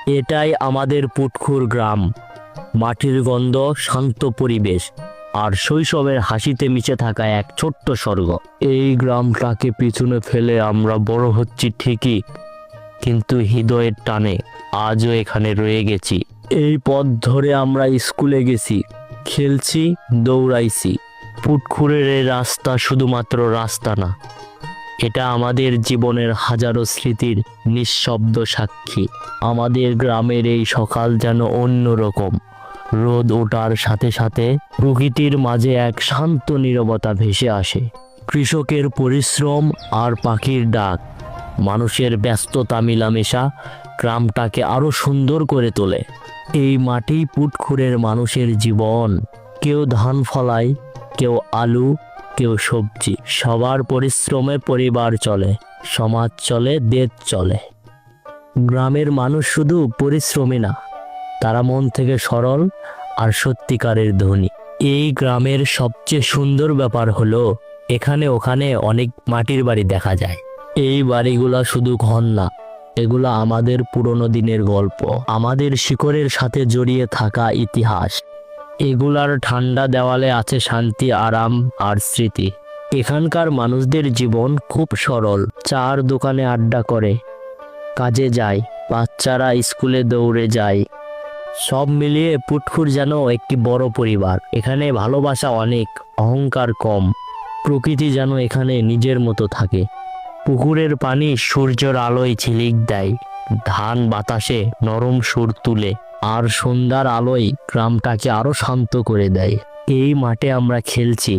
এটাই আমাদের পুটখুর গ্রাম। মাটির গন্ধ, শান্ত পরিবেশ আর শৈশবের হাসিতে মিশে থাকা এক ছোট্ট স্বর্গ। এই গ্রামটাকে পিছনে ফেলে আমরা বড় হচ্ছি ঠিকই, কিন্তু হৃদয়ের টানে আজও এখানে রয়ে গেছি। এই পথ ধরে আমরা স্কুলে গেছি, খেলছি, দৌড়াইছি। পুটখুরের এই রাস্তা শুধুমাত্র রাস্তা না, এটা আমাদের জীবনের হাজারো স্মৃতির নিঃশব্দ সাক্ষী। আমাদের গ্রামের এই সকাল যেন অন্যরকম। রোদ ওঠার সাথে সাথে প্রকৃতির মাঝে এক শান্ত নীরবতা ভেসে আসে। কৃষকের পরিশ্রম আর পাখির ডাক, মানুষের ব্যস্ততা মিলামেশা গ্রামটাকে আরো সুন্দর করে তোলে। এই মাটি পুটখুরের মানুষের জীবন। কেউ ধান ফলায়, কেউ আলু, কেউ সবজি। সবার পরিশ্রমে পরিবার চলে, সমাজ চলে, দেশ চলে। গ্রামের মানুষ শুধু পরিশ্রমী না, তারা মন থেকে সরল আর সত্যিকারের ধনী। এই গ্রামের সবচেয়ে সুন্দর ব্যাপার হলো এখানে ওখানে অনেক মাটির বাড়ি দেখা যায়। এই বাড়িগুলা শুধু ঘর না, এগুলা আমাদের পুরনো দিনের গল্প, আমাদের শিকড়ের সাথে জড়িয়ে থাকা ইতিহাস। এগুলার ঠান্ডা দেওয়ালে আছে শান্তি, আরাম আর স্মৃতি। এখানকার মানুষদের জীবন খুব সরল। চার দোকানে আড্ডা করে, কাজে যায়, বাচ্চারা স্কুলে দৌড়ে যায়। সব মিলিয়ে পুটখুর যেন একটি বড় পরিবার। এখানে ভালোবাসা অনেক, অহংকার কম। প্রকৃতি যেন এখানে নিজের মতো থাকে। পুকুরের পানি সূর্যের আলোয় ঝিলিক দেয়, ধান বাতাসে নরম সুর তুলে, আর সন্ধ্যার আলোয় গ্রামটাকে আরো শান্ত করে দেয়। এই মাঠে আমরা খেলছি,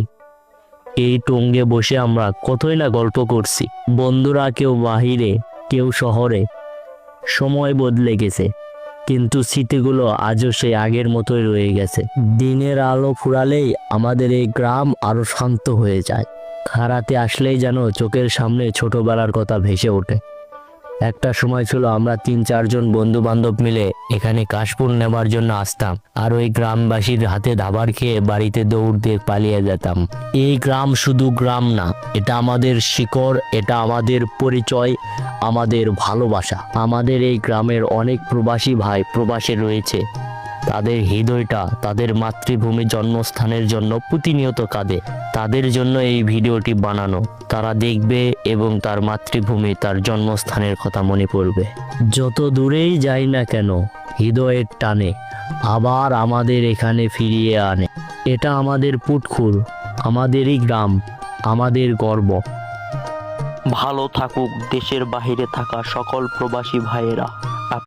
এই টঙ্গে বসে আমরা কতই না গল্প করছি। বন্ধুরা কেউ বাহিরে, কেউ শহরে। সময় বদলে গেছে, কিন্তু স্মৃতিগুলো আজও সেই আগের মতোই রয়ে গেছে। দিনের আলো ফুরালেই আমাদের এই গ্রাম আরো শান্ত হয়ে যায়। হারাতে আসলেই যেন চোখের সামনে ছোটবেলার কথা ভেসে ওঠে। একটা সময় ছিল আমরা 3-4 জন বন্ধু বান্ধব মিলে এখানে কাশফুল নেবার জন্য আসতাম, আর ওই গ্রামবাসীর হাতে দাবার খেয়ে বাড়িতে দৌড় দিয়ে পালিয়ে যেতাম। এই গ্রাম শুধু গ্রাম না, এটা আমাদের শিকড়, এটা আমাদের পরিচয়, আমাদের ভালোবাসা। আমাদের এই গ্রামের অনেক প্রবাসী ভাই প্রবাসে রয়েছে। তাদের হৃদয়টা তাদের মাতৃভূমির জন্মস্থানের জন্য প্রতিনিয়ত কাঁদে। তাদের জন্য এই ভিডিওটি বানানো। তারা দেখবে এবং তার মাতৃভূমি, তার জন্মস্থানের কথা মনে পড়বে। যত দূরেই যাই না কেন, হৃদয়ের টানে আবার আমাদের এখানে ফিরিয়ে আনে। এটা আমাদের পুটখুর, আমাদেরই গ্রাম, আমাদের গর্ব। ভালো থাকুক দেশের বাইরে থাকা সকল প্রবাসী ভাইয়েরা।